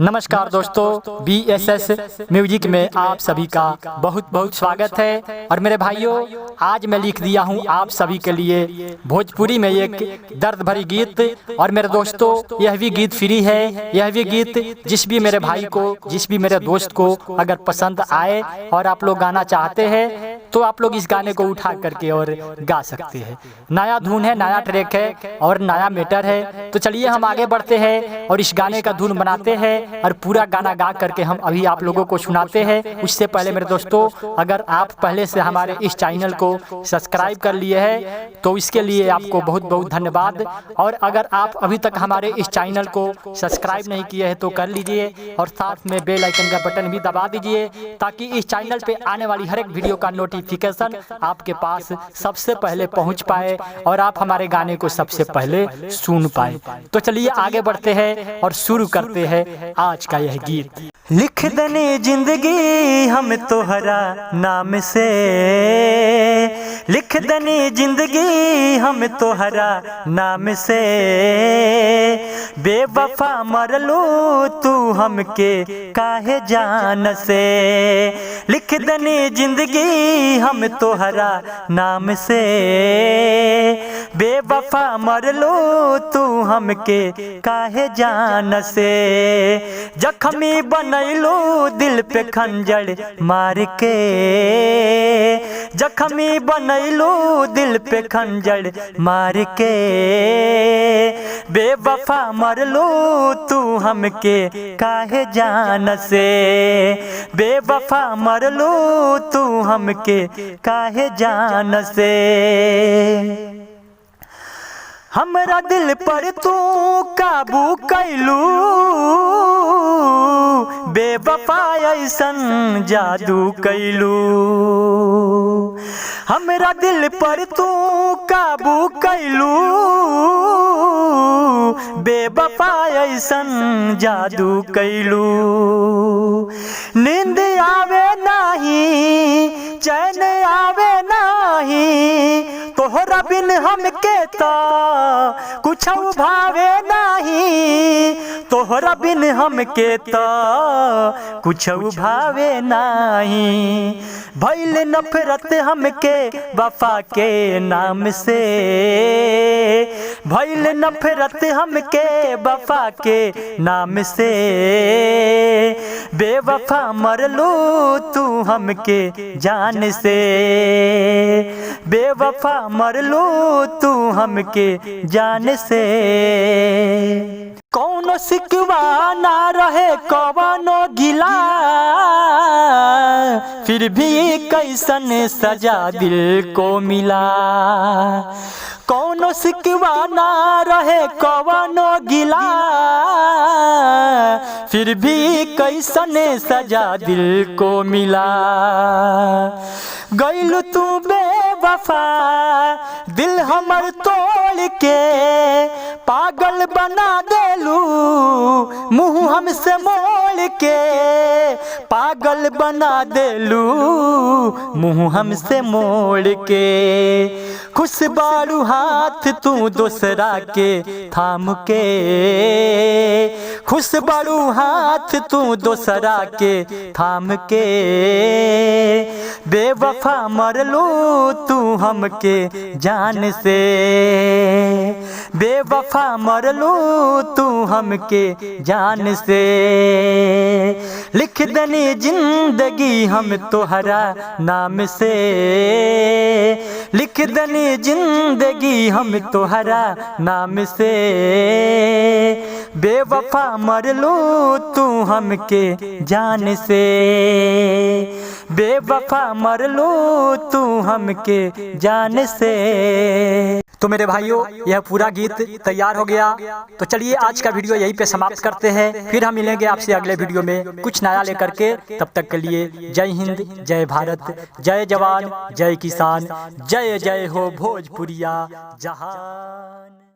नमस्कार दोस्तों, BSS music में आप सभी का बहुत बहुत स्वागत है। और मेरे भाइयों, आज मैं लिख दिया हूँ आप सभी के लिए भोजपुरी में एक दर्द भरी गीत। और मेरे दोस्तों, यह भी गीत फ्री है। यह भी गीत जिस भी मेरे भाई को, जिस भी मेरे दोस्त को अगर पसंद आए और आप लोग गाना चाहते हैं तो आप लोग इस गाने को उठा करके और गा सकते हैं। नया धुन है, नया ट्रैक है और नया मैटर है। तो चलिए हम आगे बढ़ते हैं और इस गाने का धुन बनाते हैं और पूरा गाना गा करके हम अभी आप लोगों को सुनाते हैं। उससे पहले मेरे दोस्तों, अगर आप पहले से हमारे इस चैनल को सब्सक्राइब कर लिए हैं तो इसके लिए आपको बहुत बहुत धन्यवाद। और अगर आप अभी तक हमारे इस चैनल को सब्सक्राइब नहीं किए हैं तो कर लीजिए और साथ में बेल आइकन का बटन भी दबा दीजिए, ताकि इस चैनल पे आने वाली हर एक वीडियो का नोटिफिकेशन आपके पास सबसे पहले पहुंच पाए और आप हमारे गाने को सबसे पहले सुन पाए। तो चलिए आगे बढ़ते हैं और शुरू करते हैं आज का यह गीत। लिख दने जिंदगी हम तोहरा नाम से, लिख दने जिंदगी हम तोहरा नाम से, बेवफा मरलू तू हमके काहे जान से। लिख दने जिंदगी हम तोहरा नाम से, बेवफा मरलू तू हमके काहे जान से। जख्मी बनैलू दिल पे खंजर मार के, जख्मी बनैलू दिल पे खंजर मार के, बेवफा मरलू तू हमके काहे जान से। बेवफा मरलू तू हमके काहे जान से। हमरा दिल पर तू काबू कैलू, बेवफा ऐसन जादू कैलू। हमरा दिल पर तू काबू कैलू, बेवफा ऐसन जादू कैलू। नींद आवे नाही, चैन आवे नाही, तोहरा बिन हमके ता कुछ भावे नाही। तोहरा बिन हमके ता कुछ भावे नाही। भइल नफरत हमके वफा के नाम से, भइल नफरत हमके वफा के नाम से। बेवफा मरलू तू हमके जान से, बेवफा मरलू तू हमके जान से। कौनो सिकवा ना रहे कवनो गिला, फिर भी कैसन सजा दिल को मिला। कौनो सिकवा ना रहे कवनो गिला, फिर भी कैसन सजा दिल को मिला। गइल तू बेवफा दिल हमर तोड़ के, पागल बना देलू मुँह हमसे मोड़ के। पागल बना देलू मुँह हमसे मोड़ के। खुश बारू हाथ तू दूसरा के थाम के, खुश बारू हाथ तू दूसरा के थाम के। बेवफा मरलू तू हमके जान से, बेवफा मरलू तू हमके जान से। लिख दनी जिंदगी हम तोहरा नाम से, लिख दनी जिंदगी हम तोहरा नाम से। बेवफा मरलू तू हमके जान से, बेवफा मरलू तू हमके जान से। तो मेरे भाइयों, यह पूरा गीत तैयार हो गया। तो चलिए आज का वीडियो यहीं पे समाप्त करते हैं। फिर हम मिलेंगे आपसे अगले वीडियो में कुछ नया लेकर के। तब तक के लिए जय हिंद, जय भारत, जय जवान, जय किसान, जय जय हो भोजपुरिया जहान।